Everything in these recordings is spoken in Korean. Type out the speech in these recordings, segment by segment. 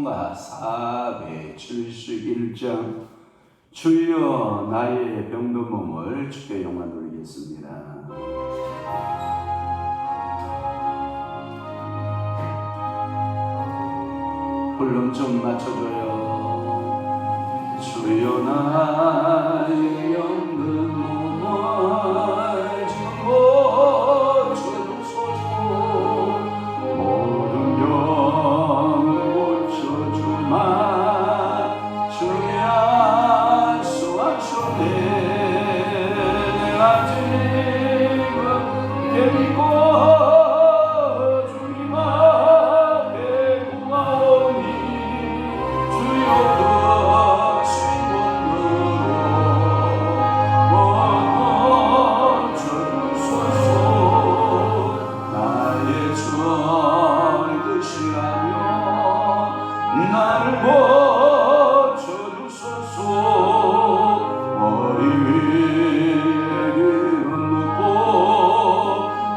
찬송가 471장 주여 나의 병든 몸을 주께 영광 돌리겠습니다. 볼륨 좀 맞춰줘요. 주여 나의 병든 몸을 지금 고쳐주소서. 모든 병을 고쳐주마 주의 안수 하소네. 내가 지금 깨비고 주님 앞에 구하오니 주여 크신 분으로 고쳐주소서. 나의 죄를 드시라며 나를 고쳐주소서. 머리 위에 기름 붓고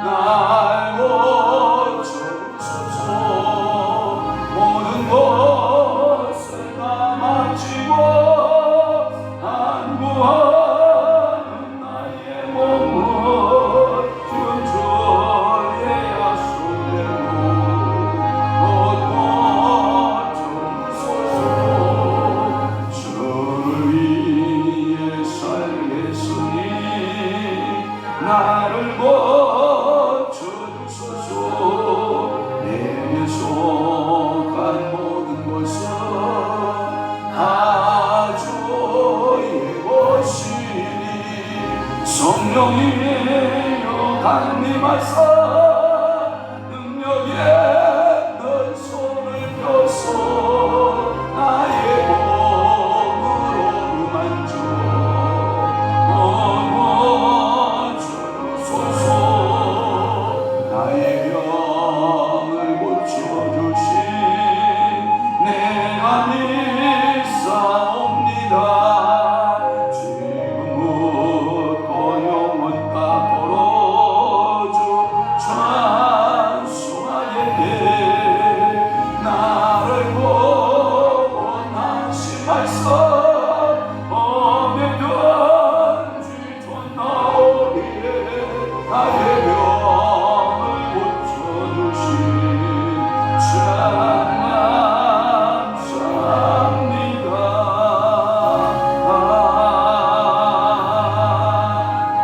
날 고쳐주소서. 모든 것을 다 마치고 안구하는 나의 몸을 지금 주의 약속대로 고쳐주소서. 주를 위해 살겠으니 나를 고쳐주소서. 내게 속한 모든 것은 다 주의 것이니 성령이여 강림하사 능력에 널 손을 펴서 나의 몸을 오르만져 고쳐주소서. 나의 병을 고쳐주신 내가 믿사옵니다. 지금부터 영원토록 주 찬송하였네. 나를 보고 난심하사 어디든지 전나오기에 나의 병을 고쳐주신 감사합니다.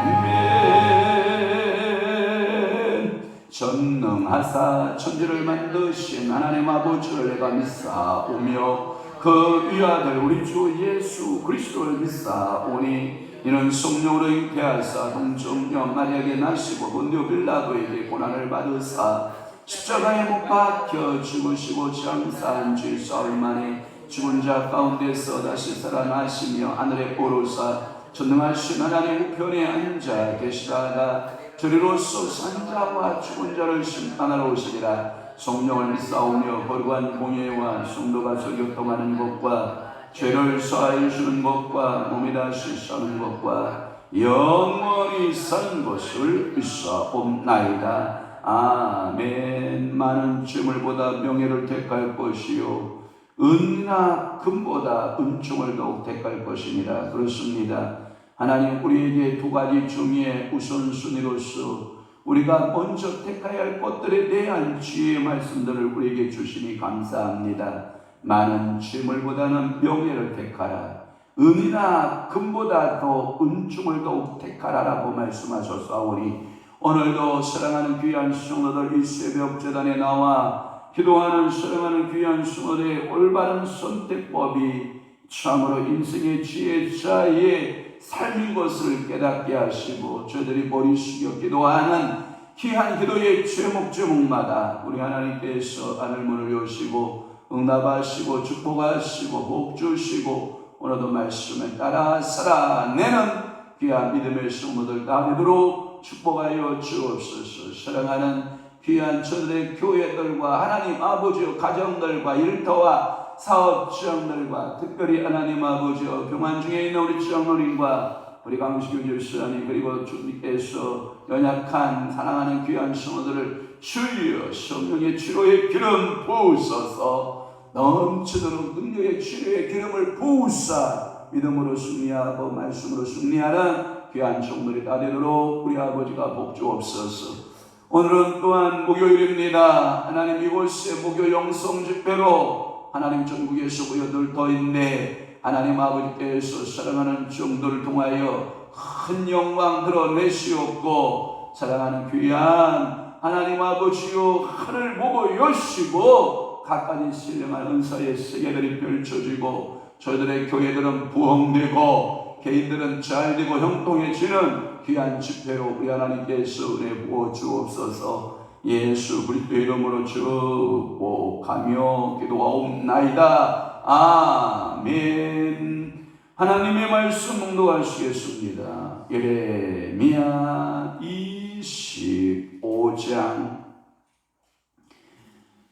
아멘. 전능하사 천지를 만드신 하나님 아버지를 내가 믿사오며 그 위아들 우리 주 예수 그리스도를 믿사오니 이는 성령으로 잉태하사 동정녀 마리아에게 나시고 본디오 빌라도에게 고난을 받으사 십자가에 못 박혀 죽으시고 장사한 죄 사흘 만에 죽은 자 가운데서 다시 살아나시며 하늘에 오르사 전능하신 하나님 우편에 앉아 계시다가 저리로서 산자와 죽은 자를 심판하러 오시리라. 성령을 믿사오며 거룩한 공예와 성도가 저격동하는 것과 죄를 사하여 주는 것과 몸이 다시 사는 것과 영원히 사는 것을 믿사옵나이다. 아멘. 많은 재물보다 명예를 택할 것이요 은이나 금보다 은총을 더욱 택할 것이니라. 그렇습니다. 하나님 우리에게 두 가지 중에 우선순위로서 우리가 먼저 택해야 할 것들에 대한 지혜의 말씀들을 우리에게 주시니 감사합니다. 많은 재물보다는 명예를 택하라. 은이나 금보다 더 은총을 더욱 택하라라고 말씀하셨사오니 오늘도 사랑하는 귀한 성도들 이 새벽 제단에 나와 기도하는 사랑하는 귀한 성도들의 올바른 선택법이 참으로 인생의 지혜자의 삶인 것을 깨닫게 하시고 저희들이 머리 숙여 기도하는 귀한 기도의 제목마다 우리 하나님께서 하늘문을 여시고 응답하시고 축복하시고 복 주시고 오늘도 말씀에 따라 살아내는 귀한 믿음의 성도들 다 되도록 축복하여 주옵소서. 사랑하는 귀한 저들의 교회들과 하나님 아버지의 가정들과 일터와 사업장들과 특별히 하나님 아버지의 병환 중에 있는 우리 장로님과 우리 강식규 집사님 그리고 주님께서 연약한 사랑하는 귀한 성도들을 주여 성령의 치료의 기름 부으소서. 넘치도록 능력의 치료의 기름을 부으사 믿음으로 승리하고 말씀으로 승리하는 귀한 종들이 다 되도록 우리 아버지가 복주옵소서. 오늘은 또한 목요일입니다. 하나님 이곳에 목요 영성 집회로 하나님 전국에서 모여들떠 있네. 하나님 아버지께서 사랑하는 종들을 통하여 큰 영광 드러내시옵고 사랑하는 귀한 하나님 아버지요 하늘 보고 여시고 각가지 신령한 은사의 세계들이 펼쳐지고 저희들의 교회들은 부흥되고 개인들은 잘되고 형통해지는 귀한 집회로 우리 하나님께서 은혜 부어 주옵소서. 예수 그리스도의 이름으로 축복하며 기도하옵나이다. 아멘. 하나님의 말씀 묵독하시겠습니다. 예레미야 25장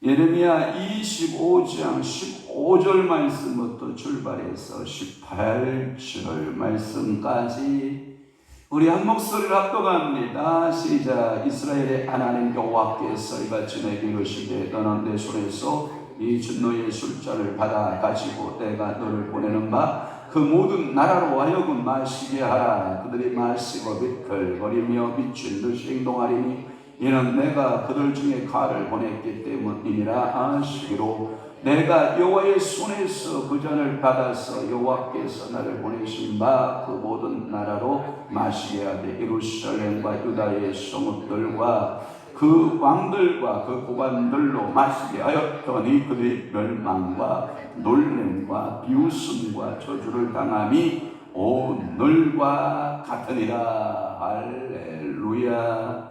예레미야 25장 15절 말씀부터 출발해서 18절 말씀까지 우리 한 목소리를 합독합니다. 시작. 이스라엘의 하나님 여호와께서 이같이 내게 이르시되 너는 내 손에서 이 진노의 술잔을 받아 가지고 내가 너를 보내는 바 그 모든 나라로 하여금 마시게 하라. 그들이 마시고 미끌거리며 미친 듯이 행동하리니 이는 내가 그들 중에 칼을 보냈기 때문이니라 하시기로 내가 여호와의 손에서 그 잔을 받아서 여호와께서 나를 보내신 바 그 모든 나라로 마시게 하되 예루살렘과 유다의 성읍들과 그 왕들과 그 고관들로 마시게 하였더니 그들이 멸망과 놀램과 비웃음과 저주를 당함이 오늘과 같으니라. 할렐루야.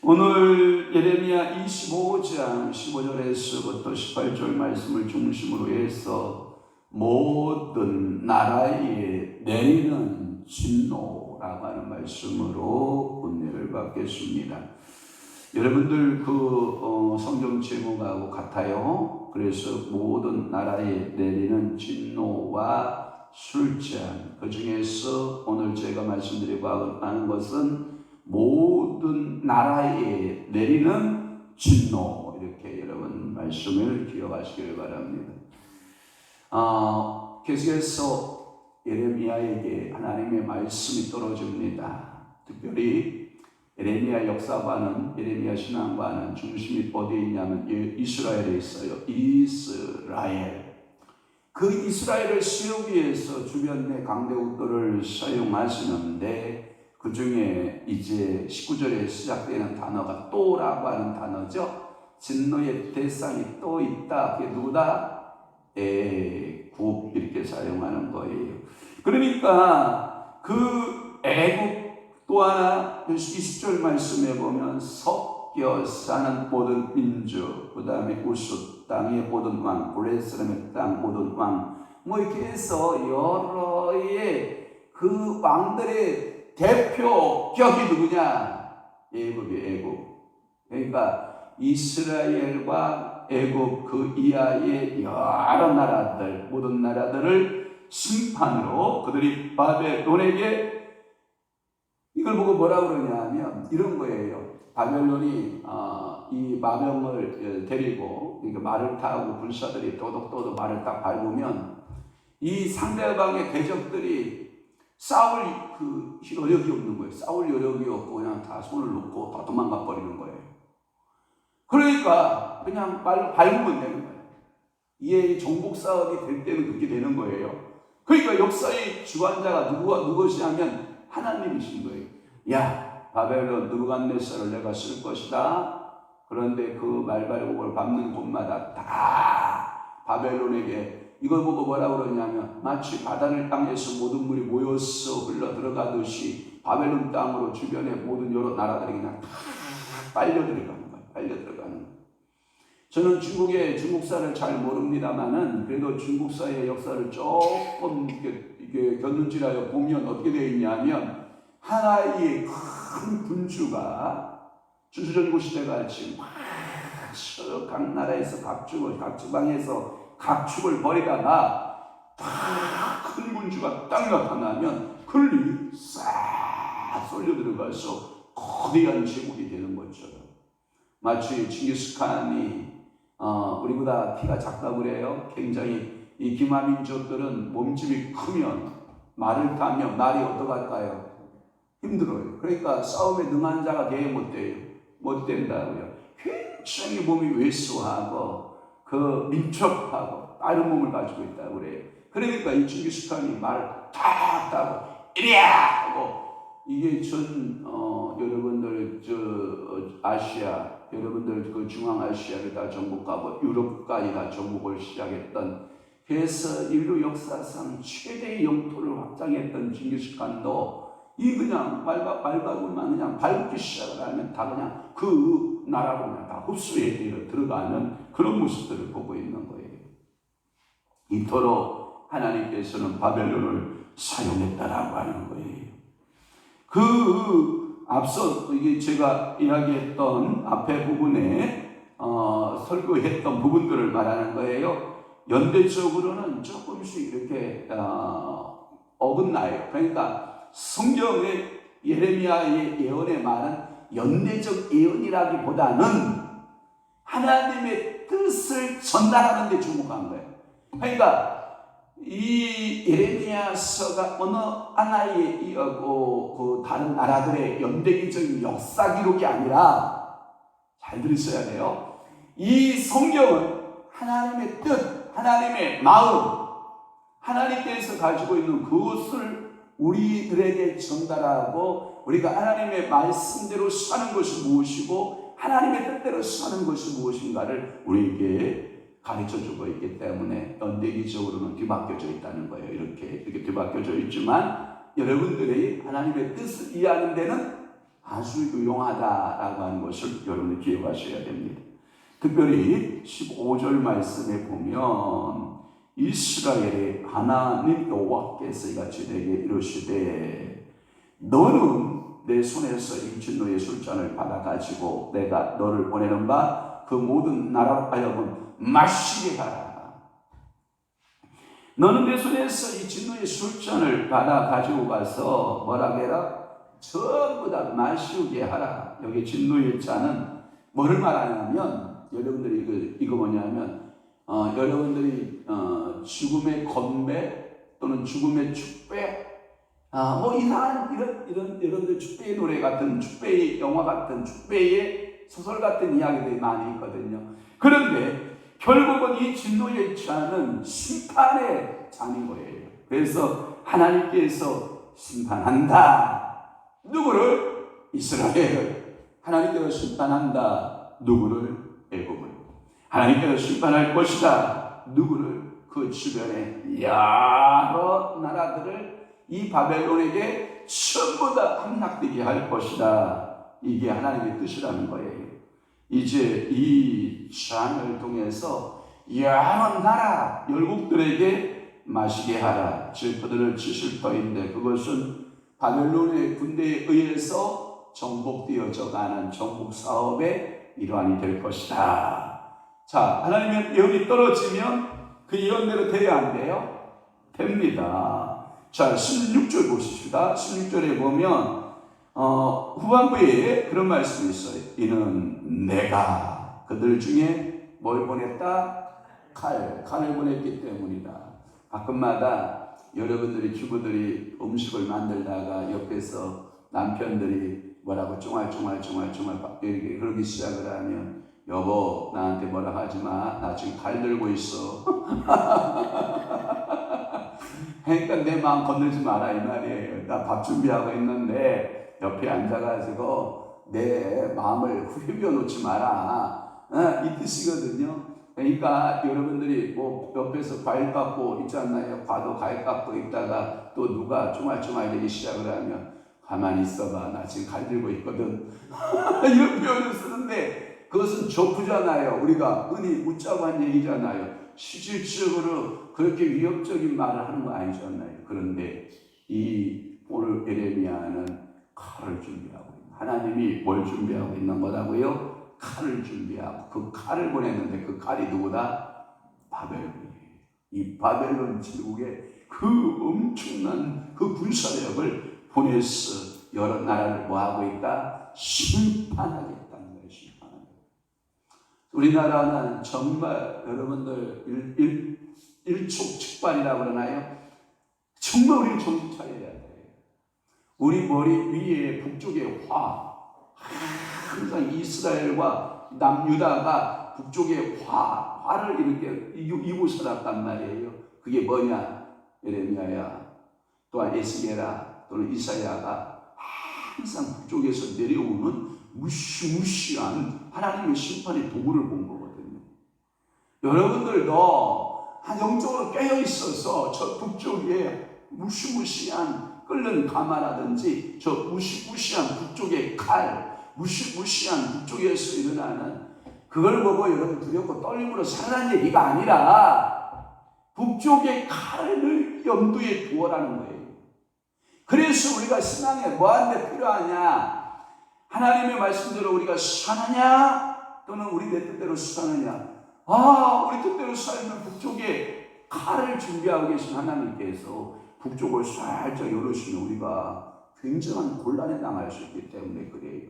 오늘 예레미야 25장 15절에서부터 18절 말씀을 중심으로 해서 모든 나라에 내리는 진노라고 하는 말씀으로 은혜를 받겠습니다. 여러분들 성경 제목하고 같아요. 그래서 모든 나라에 내리는 진노와 술잔, 그 중에서 오늘 제가 말씀드리고 하는 것은 모든 나라에 내리는 진노, 이렇게 여러분 말씀을 기억하시길 바랍니다. 계속해서 예레미야에게 하나님의 말씀이 떨어집니다. 특별히 예레미야 역사관은, 예레미야 신앙관은 중심이 어디에 있냐면 이스라엘에 있어요. 이스라엘. 그 이스라엘을 세우기 위해서 주변의 강대국들을 사용하시는데 그 중에 이제 19절에 시작되는 단어가 또라고 하는 단어죠. 진노의 대상이 또 있다. 그게 누구다? 애굽, 이렇게 사용하는 거예요. 그러니까 그 애굽 또 하나 20절 말씀에 보면 섞여 사는 모든 민족, 그 다음에 우스 땅의 모든 왕, 블레스람의 땅 모든 왕, 뭐 이렇게 해서 여러의 그 왕들의 대표격이 누구냐? 애굽이 애굽. 그러니까 이스라엘과 애굽 그 이하의 여러 나라들, 모든 나라들을 심판으로 그들이 바벨론에게, 이걸 보고 뭐라 그러냐 하면 이런 거예요. 바벨론이 이 마병을 데리고, 그러니까 말을 타고 군사들이 또독또독 말을 딱 밟으면 이 상대방의 대적들이 싸울 그 여력이 없는 거예요. 싸울 여력이 없고 그냥 다 손을 놓고 다 도망가 버리는 거예요. 그러니까 그냥 말 밟으면 되는 거예요. 이게 정복 사업이 될 때는 그렇게 되는 거예요. 그러니까 역사의 주관자가 누구시냐면 하나님이신 거예요. 야, 바벨론 느부갓네살을 내가 쓸 것이다. 그런데 그 말발굽을 밟는 곳마다 다 바벨론에게, 이걸 보고 뭐라 그러냐면 마치 바다를 땅에서 모든 물이 모여서 흘러 들어가듯이 바벨론 땅으로 주변의 모든 여러 나라들이 그냥 다 빨려 들어가는 거예요. 빨려 들어가는 거예요. 저는 중국사를 잘 모릅니다만은 그래도 중국사의 역사를 조금 이게 곁눈질하여 보면 어떻게 되어 있냐면 하나의 큰 군주가 주수전국 시대가 같이 각 나라에서 각 지방에서 각축을 벌이다가 큰 군주가 딱 나타나면 그들이 싹 쏠려 들어가서 거대한 제국이 되는 것처럼, 마치 칭기스칸이 우리보다 키가 작다고 그래요. 굉장히 이 기마민족들은 몸집이 크면 말을 타면 말이 어떡할까요? 힘들어요. 그러니까 싸움에 능한 자가 대에 못 돼요. 못 된다고요. 굉장히 몸이 왜소하고 그 민첩하고 빠른 몸을 가지고 있다고 그래요. 그러니까 이 징기스칸이 말을 탁 하고 이리야 하고 이게 여러분들 아시아 여러분들 그 중앙아시아를 다 정복하고 유럽까지 다 정복을 시작했던 그래서 인류 역사상 최대의 영토를 확장했던 징기스칸도 이 그냥 발바닥만 그냥 밟기 시작을 하면 다 그냥 그 나라로 그냥 다 흡수해 들어가는 그런 모습들을 보고 있는 거예요. 이토록 하나님께서는 바벨론을 사용했다라고 하는 거예요. 앞서 이게 제가 이야기했던 앞에 부분에 설교했던 부분들을 말하는 거예요. 연대적으로는 조금씩 이렇게 어긋나요. 그러니까 성경의 예레미야의 예언의 말은 연대적 예언이라기보다는 하나님의 뜻을 전달하는 데 주목한 거예요. 그러니까 이 예레미야서가 어느 하나에 이어고 그 다른 나라들의 연대기적인 역사 기록이 아니라 잘 들으셔야 돼요. 이 성경은 하나님의 뜻, 하나님의 마음, 하나님께서 가지고 있는 그것을 우리들에게 전달하고 우리가 하나님의 말씀대로 사는 것이 무엇이고 하나님의 뜻대로 사는 것이 무엇인가를 우리에게 가르쳐주고 있기 때문에 연대기적으로는 뒤바뀌어져 있다는 거예요. 이렇게 뒤바뀌어져 있지만 여러분들이 하나님의 뜻을 이해하는 데는 아주 유용하다라고 하는 것을 여러분이 기억하셔야 됩니다. 특별히 15절 말씀에 보면 이스라엘의 하나님 여호와께서 이같이 내게 이르시되 너는 내 손에서 이 진노의 술잔을 받아가지고 내가 너를 보내는 바 그 모든 나라로 하여금 마시게 하라. 너는 내 손에서 이 진노의 술잔을 받아 가지고 가서 뭐라고 해라? 전부 다 마시게 하라. 여기 진노의 잔은 뭐를 말하냐면 여러분들이 이거 뭐냐면 여러분들이 죽음의 건배 또는 죽음의 축배 뭐 이상한 이런 축배의 노래 같은 축배의 영화 같은 축배의 소설 같은 이야기들이 많이 있거든요. 그런데 결국은 이 진노의 잔은 심판의 잔인 거예요. 그래서 하나님께서 심판한다. 누구를? 이스라엘을. 하나님께서 심판한다. 누구를? 애굽을. 하나님께서 심판할 것이다. 누구를? 그 주변의 여러 나라들을 이 바벨론에게 전부 다 함락되게 할 것이다. 이게 하나님의 뜻이라는 거예요. 이제 이 잔을 통해서 여러 나라 열국들에게 마시게 하라. 즉 그들을 치실 터인데 그것은 바벨론의 군대에 의해서 정복되어져 가는 정복 사업의 일환이 될 것이다. 자, 하나님의 예언이 떨어지면 그 예언대로 돼야 안 돼요? 됩니다. 자, 16절 보십시다. 16절에 보면 후반부에 그런 말씀이 있어요. 이는 내가 그들 중에 뭘 보냈다? 칼을 보냈기 때문이다. 가끔마다 여러분들이 주부들이 음식을 만들다가 옆에서 남편들이 뭐라고 쫑알쫑알 이렇게 그러기 시작을 하면 여보 나한테 뭐라 하지 마. 나 지금 칼 들고 있어. 그러니까 내 마음 건들지 마라 이 말이에요. 나 밥 준비하고 있는데 옆에 앉아가지고 내 마음을 후벼 놓지 마라. 이 뜻이거든요. 그러니까 여러분들이 뭐 옆에서 과일 깎고 있잖아요. 과일 깎고 있다가 또 누가 쫑알쫑알 되기 시작을 하면 가만히 있어봐. 나 지금 칼 들고 있거든. 이런 표현을 쓰는데 그것은 조프잖아요. 우리가 흔히 웃자고 한 얘기잖아요. 실질적으로 그렇게 위협적인 말을 하는 거 아니잖아요. 그런데 오늘 예레미야는 칼을 준비하고 하나님이 뭘 준비하고 있는 거라고요? 칼을 준비하고 그 칼을 보냈는데 그 칼이 누구다? 바벨론이에요. 이 바벨론 제국의 그 엄청난 그 군사력을 보내서 여러 나라를 뭐하고 있다? 심판하겠다는 거예요. 심판하겠다. 우리나라는 정말 여러분들 일촉즉발이라고 그러나요? 정말 우리는 정신 차려야 돼요. 우리 머리 위에 북쪽에 항상 이스라엘과 남유다가 북쪽에 화를 이렇게 이고 살았단 말이에요. 그게 뭐냐? 예레미야야, 또한 에스겔아, 또는 이사야가 항상 북쪽에서 내려오는 무시무시한 하나님의 심판의 도구를 본 거거든요. 여러분들도 영적으로 깨어있어서 저 북쪽에 무시무시한 끓는 가마라든지 저 무시무시한 북쪽의 칼, 무시무시한 북쪽에서 일어나는 그걸 보고 여러분 두렵고 떨림으로 살아난 얘기가 아니라 북쪽의 칼을 염두에 두어라는 거예요. 그래서 우리가 신앙에 뭐하는데 필요하냐? 하나님의 말씀대로 우리가 사느냐? 또는 우리 내 뜻대로 사느냐? 우리 뜻대로 살면 북쪽에 칼을 준비하고 계신 하나님께서 북쪽을 살짝 열으시면 우리가 굉장한 곤란에 당할 수 있기 때문에 그래요.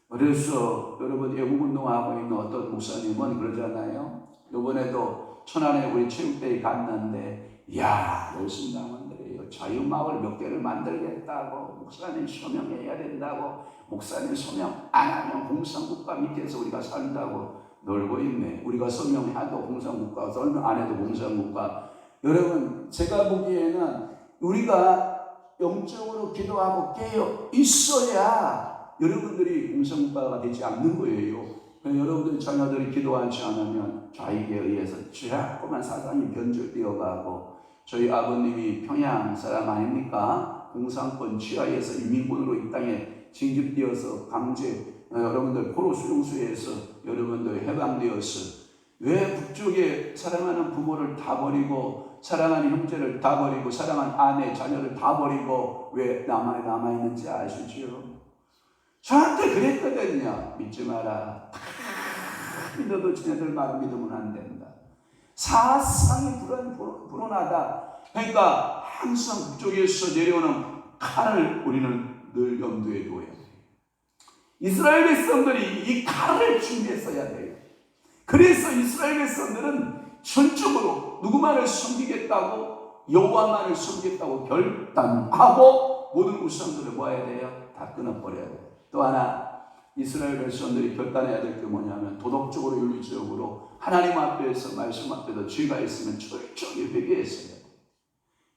그래서 여러분 애국운동하고 있는 어떤 목사님은 그러잖아요. 이번에도 천안에 우리 체육대회 갔는데 열심히 나왔는데요. 자유마을 몇 개를 만들겠다고 목사님 서명해야 된다고 목사님 서명 안 하면 공산국가 밑에서 우리가 산다고 놀고 있네. 우리가 서명해도 공산국가, 서명 안 해도 공산국가. 여러분 제가 보기에는 우리가 영적으로 기도하고 깨어 있어야 여러분들이 공산국가가 되지 않는 거예요. 여러분들 자녀들이 기도하지 않으면 좌익에 의해서 자꾸만 사상이 변질되어가고 저희 아버님이 평양 사람 아닙니까? 공산권 지하에서 인민군으로 이 땅에 징집되어서 강제 여러분들 포로 수용소에서 여러분들 해방되어서 왜 북쪽에 사랑하는 부모를 다 버리고 사랑하는 형제를 다 버리고 사랑하는 아내 자녀를 다 버리고 왜 남아있는지 아시죠? 저한테 그랬거든요. 믿지 마라. 믿어도 지네들 말 믿으면 안 된다. 사상이 불온하다. 그러니까 항상 북쪽에서 내려오는 칼을 우리는 늘 염두에 두어야 돼요. 이스라엘 백성들이 이 칼을 준비했어야 돼요. 그래서 이스라엘 백성들은 전적으로 누구만을 섬기겠다고 여호와만을 섬기겠다고 결단하고 모든 우상들을 뭐 해야 돼요? 다 끊어버려야 돼요. 또 하나 이스라엘 백성들이 결단해야 될 게 뭐냐면 도덕적으로 윤리적으로 하나님 앞에서 말씀 앞에서 죄가 있으면 철저히 회개했어야 돼요.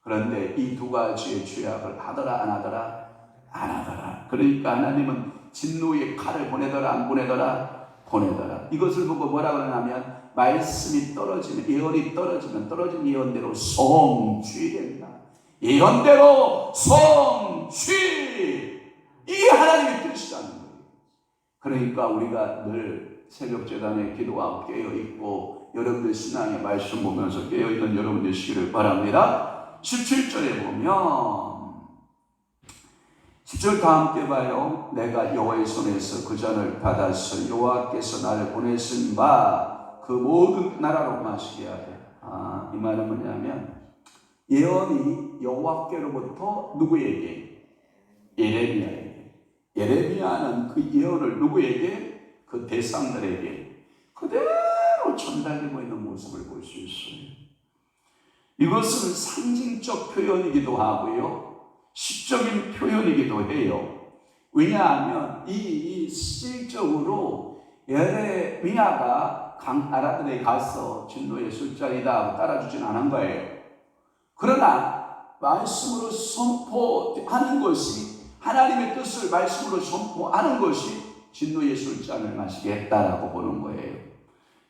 그런데 이 두 가지의 죄악을 하더라 안 하더라? 안 하더라. 그러니까 하나님은 진노의 칼을 보내더라 안 보내더라? 보내더라. 이것을 보고 뭐라 그러냐면 말씀이 떨어지면 예언이 떨어지면 떨어진 예언대로 성취된다. 예언대로 성취. 이게 하나님의 뜻이라는 거예요. 그러니까 우리가 늘 새벽 제단에 기도하고 깨어있고 여러분들 신앙의 말씀 보면서 깨어있는 여러분 되시기를 바랍니다. 17절에 보면 10절 다 함께 봐요. 내가 여호와의 손에서 그 잔을 받아서 여호와께서 나를 보내신 바 그 모든 나라로 마시게 하되. 이 말은 뭐냐면 예언이 여호와께로부터 누구에게? 예레미야에게. 예레미야는 그 예언을 누구에게? 그 대상들에게 그대로 전달되고 있는 모습을 볼 수 있어요. 이것은 상징적 표현이기도 하고요. 시적인 표현이기도 해요. 왜냐하면 이 실질적으로 예레미야가 강나라들에 가서 진노의 술자리다 따라주진 않은 거예요. 그러나 말씀으로 선포하는 것이 하나님의 뜻을 말씀으로 선포하는 것이 진노의 술잔을 마시게 했다라고 보는 거예요.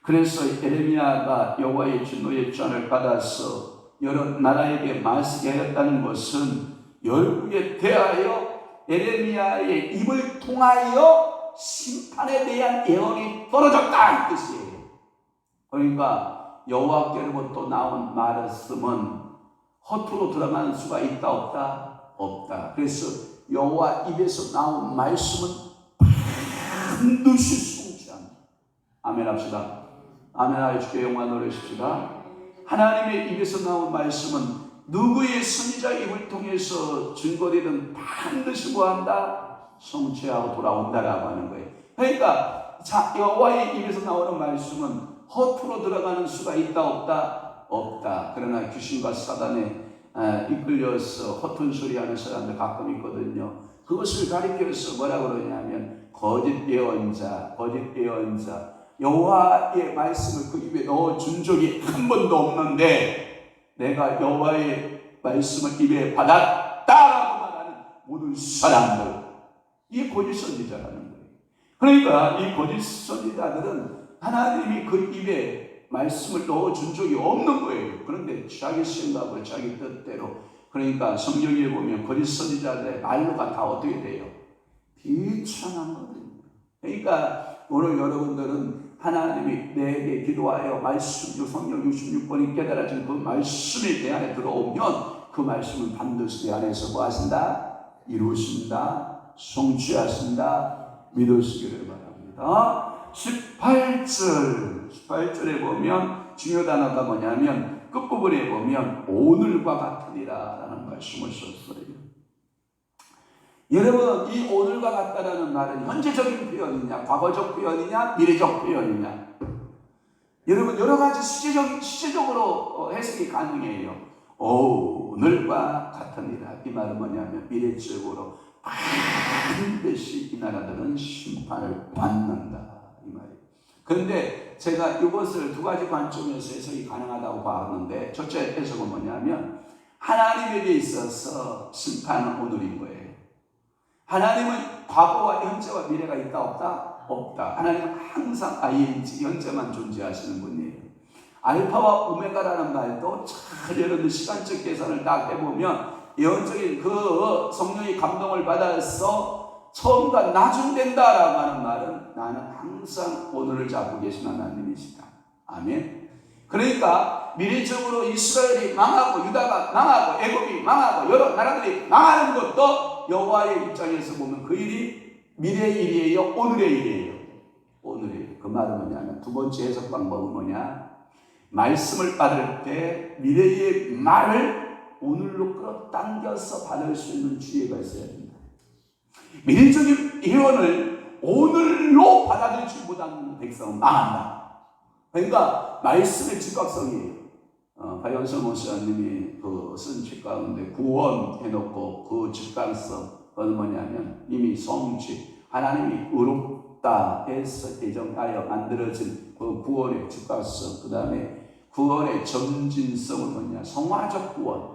그래서 예레미야가 여호와의 진노의 잔을 받아서 여러 나라에게 마시게 했다는 것은 열국에 대하여 예레미야의 입을 통하여 심판에 대한 예언이 떨어졌다 이 뜻이에요. 그러니까 여호와께로부터 나온 말씀은 허투루 들어가는 수가 있다 없다? 없다. 그래서 여호와 입에서 나온 말씀은 반드시 성취한다. 아멘 합시다. 아멘 하여 주께 영광 돌리십시다. 하나님의 입에서 나온 말씀은 누구의 선지자 입을 통해서 증거되든 반드시 뭐한다? 성취하고 돌아온다라고 하는 거예요. 그러니까 자, 여호와의 입에서 나오는 말씀은 허투루 들어가는 수가 있다 없다? 없다. 그러나 귀신과 사단에 이끌려서 허튼 소리 하는 사람들 가끔 있거든요. 그것을 가리켜서 뭐라 그러냐면 거짓 예언자, 여호와의 말씀을 그 입에 넣어준 적이 한 번도 없는데 내가 여호와의 말씀을 입에 받았다라고 말하는 모든 사람들, 이게 거짓 선지자라는 거예요. 그러니까 이 거짓 선지자들은 하나님이 그 입에 말씀을 넣어준 적이 없는 거예요. 그런데 자기 생각으로 자기 뜻대로, 그러니까 성경에 보면 거짓 선지자들의 말로가 다 어떻게 돼요? 비천하거든요. 그러니까 오늘 여러분들은 하나님이 내게 기도하여 말씀, 성경 66번이 깨달아진 그 말씀이 내 안에 들어오면 그 말씀은 반드시 내 안에서 뭐 하신다? 이루신다, 성취하신다, 믿으시기를 바랍니다. 18절에 보면 중요 단어가 뭐냐면 끝부분에 보면 오늘과 같으리라 라는 말씀을 썼어요. 여러분, 이 오늘과 같다라는 말은 현재적인 표현이냐, 과거적 표현이냐, 미래적 표현이냐. 여러분, 여러 가지 시제적으로 해석이 가능해요. 오늘과 같으리라. 이 말은 뭐냐면 미래적으로 반드시 이 나라들은 심판을 받는다, 이 말이에요. 그런데 제가 이것을 두 가지 관점에서 해석이 가능하다고 봤는데, 첫째 해석은 뭐냐면 하나님에게 있어서 심판은 오늘인 거예요. 하나님은 과거와 현재와 미래가 있다 없다? 없다. 하나님은 항상 ING, 현재만 존재하시는 분이에요. 알파와 오메가라는 말도 잘 여러분들 시간적 계산을 딱 해보면 예언적인 그 성령의 감동을 받아서 처음과 나중 된다라고 하는 말은 나는 항상 오늘을 잡고 계신 하나님이시다. 아멘. 그러니까 미래적으로 이스라엘이 망하고 유다가 망하고 애굽이 망하고 여러 나라들이 망하는 것도 여호와의 입장에서 보면 그 일이 미래의 일이에요, 오늘의 일이에요? 오늘이에요. 그 말은 뭐냐면 두 번째 해석 방법은 뭐냐? 말씀을 받을 때 미래의 말을 오늘로 끌어당겨서 받을 수 있는 지혜가 있어야 된다. 미래적인 예언을 오늘로 받아들이지 못하는 백성은 망한다. 그러니까 말씀의 즉각성이에요. 박영선 목사님이 쓴 책 가운데 구원해놓고 그 즉각성은 뭐냐면 이미 성취, 하나님이 의롭다 해서 예정하여 만들어진 그 구원의 즉각성, 그 다음에 구원의 점진성은 뭐냐? 성화적 구원.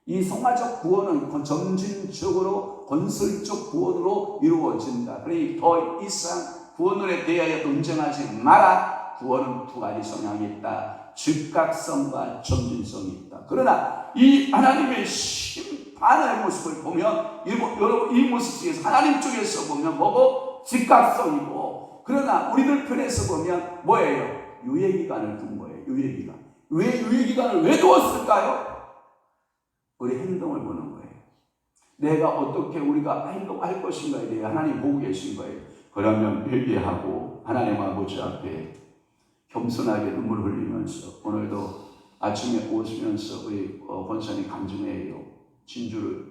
이 성화적 구원은 점진적으로 건설적 구원으로 이루어진다. 그러니 더 이상 구원에 대하여 논쟁하지 마라. 구원은 두 가지 성향이 있다. 즉각성과 점진성이 있다. 그러나 이 하나님의 심판의 모습을 보면 여러분 이 모습 중에서 하나님 쪽에서 보면 뭐고? 즉각성이고, 그러나 우리들 편에서 보면 뭐예요? 유예기간을 둔 거예요. 유예기간. 왜 유예기간을 왜 두었을까요? 우리 행동을 보는 거예요. 내가 어떻게 우리가 행동할 것인가에 대해 하나님 보고 계신 거예요. 그러면 회개하고 하나님 아버지 앞에 겸손하게 눈물 흘리면서, 오늘도 아침에 오시면서 우리 권사님 간증회예요. 진주를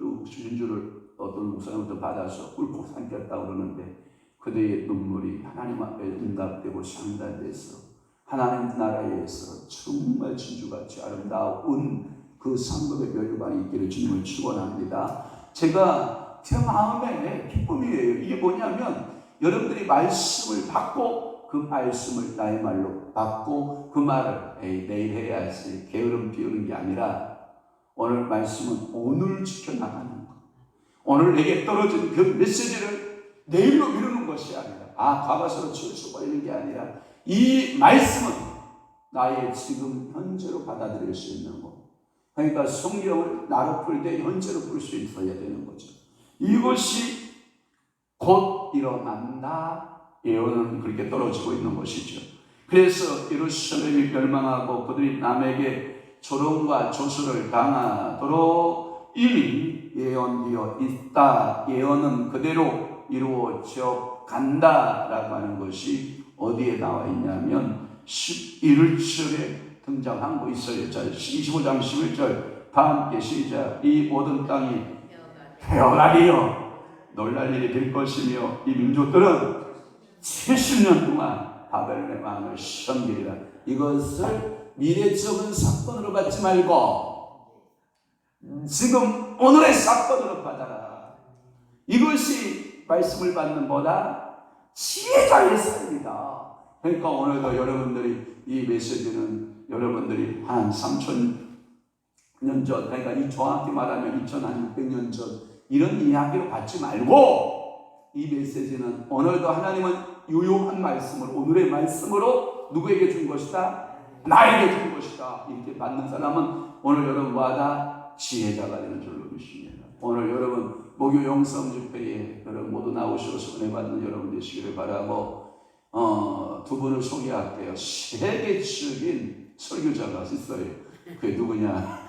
어떤 목사님부터 받아서 꿀꺽 삼켰다고 그러는데 그대의 눈물이 하나님 앞에 응답되고 상달돼서 하나님 나라에서 정말 진주같이 아름다운 그 상급의 멸류관이 있기를 주님을 축원합니다. 제가 제 마음에 기쁨이에요. 이게 뭐냐면 여러분들이 말씀을 받고 그 말씀을 나의 말로 받고 그 말을 내일 해야지 게으름 피우는 게 아니라 오늘 말씀은 오늘 지켜나가는 것, 오늘 내게 떨어진 그 메시지를 내일로 미루는 것이 아니라 과거서로 치우쳐버리는 게 아니라 이 말씀은 나의 지금 현재로 받아들일 수 있는 것. 그러니까 성경을 나로 풀 때 현재로 풀 수 있어야 되는 거죠. 이것이 곧 일어난다. 예언은 그렇게 떨어지고 있는 것이죠. 그래서 예루살렘이 멸망하고 그들이 남에게 조롱과 조수를 당하도록 이미 예언되어 있다. 예언은 그대로 이루어져 간다라고 하는 것이 어디에 나와 있냐면 11절에 등장한 거 있어요. 자, 25장 11절 다 함께 시작. 이 모든 땅이 폐허하리요 놀랄 일이 될 것이며 이 민족들은 70년 동안 바벨론의 왕을 섬기리라. 이것을 미래적인 사건으로 받지 말고 지금 오늘의 사건으로 받아라. 이것이 말씀을 받는 보다 지혜자의 삶이다. 그러니까 오늘도 여러분들이 이 메시지는 여러분들이 한 3,000년 전, 그러니까 정확히 말하면 2,600년 전 이런 이야기로 받지 말고 이 메시지는 오늘도 하나님은 유용한 말씀을 오늘의 말씀으로 누구에게 준 것이다? 나에게 준 것이다. 이렇게 받는 사람은 오늘 여러분마다 지혜자가 되는 줄로 믿습니다. 오늘 여러분 목요 영성 집회에 여러분 모두 나오셔서 은혜 받는 여러분 되시기를 바라고 두 분을 소개할게요. 세계적인 설교자가 있어요. 그게 누구냐?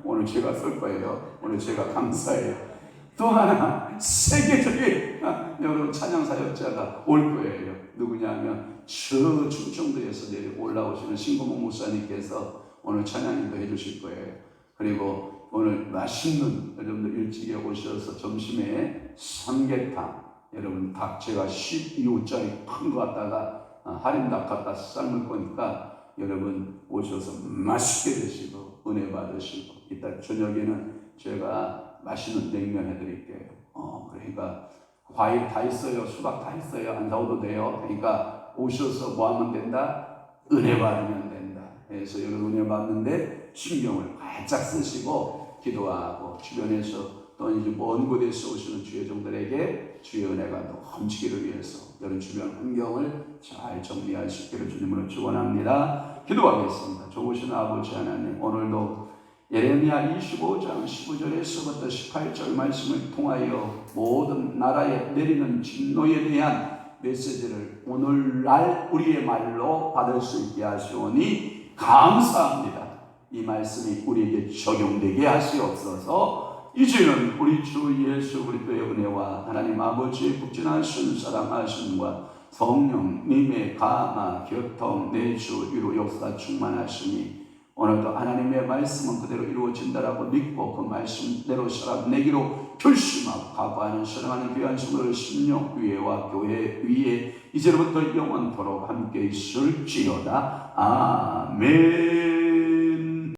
오늘 제가 설 거예요. 오늘 제가 강사예요. 또 하나 세계적인 여러분 찬양 사역자가 올 거예요. 누구냐면 저 충청도에서 내려 올라오시는 신고목 목사님께서 오늘 찬양인도 해주실 거예요. 그리고 오늘 맛있는 여러분들 일찍 오셔서 점심에 삼계탕, 여러분 닭 제가 12호짜리 큰 거 갖다가 할인 닭 갖다 삶을 거니까 여러분 오셔서 맛있게 드시고 은혜 받으시고, 이따 저녁에는 제가 맛있는 냉면 해드릴게요. 그러니까 과일 다 있어요. 수박 다 있어요. 안 사오도 돼요. 그러니까 오셔서 뭐 하면 된다? 은혜 받으면 된다. 그래서 여러분 은혜 받는데 신경을 바짝 쓰시고 기도하고, 주변에서 또 이제 먼 곳에서 오시는 주의 종들에게 주의 은혜가 넘치기를 위해서 여러분 주변 환경을 잘 정리할 수 있기를 주님으로 축원합니다. 기도하겠습니다. 좋으신 아버지 하나님, 오늘도 예레미야 25장 15절에서부터 18절 말씀을 통하여 모든 나라에 내리는 진노에 대한 메시지를 오늘날 우리의 말로 받을 수 있게 하시오니 감사합니다. 이 말씀이 우리에게 적용되게 하시옵소서. 이제는 우리 주 예수 그리스도의 은혜와 하나님 아버지의 극진하신 사랑하심과 성령님의 감화 교통 내주 위로 역사 충만하시니 오늘도 하나님의 말씀은 그대로 이루어진다라고 믿고 그 말씀대로 살아내기로 결심하고 각오하는 사랑하는 귀한 성도들 심령 위에와 교회 위에 이제로부터 영원토록 함께 있을지어다. 아멘.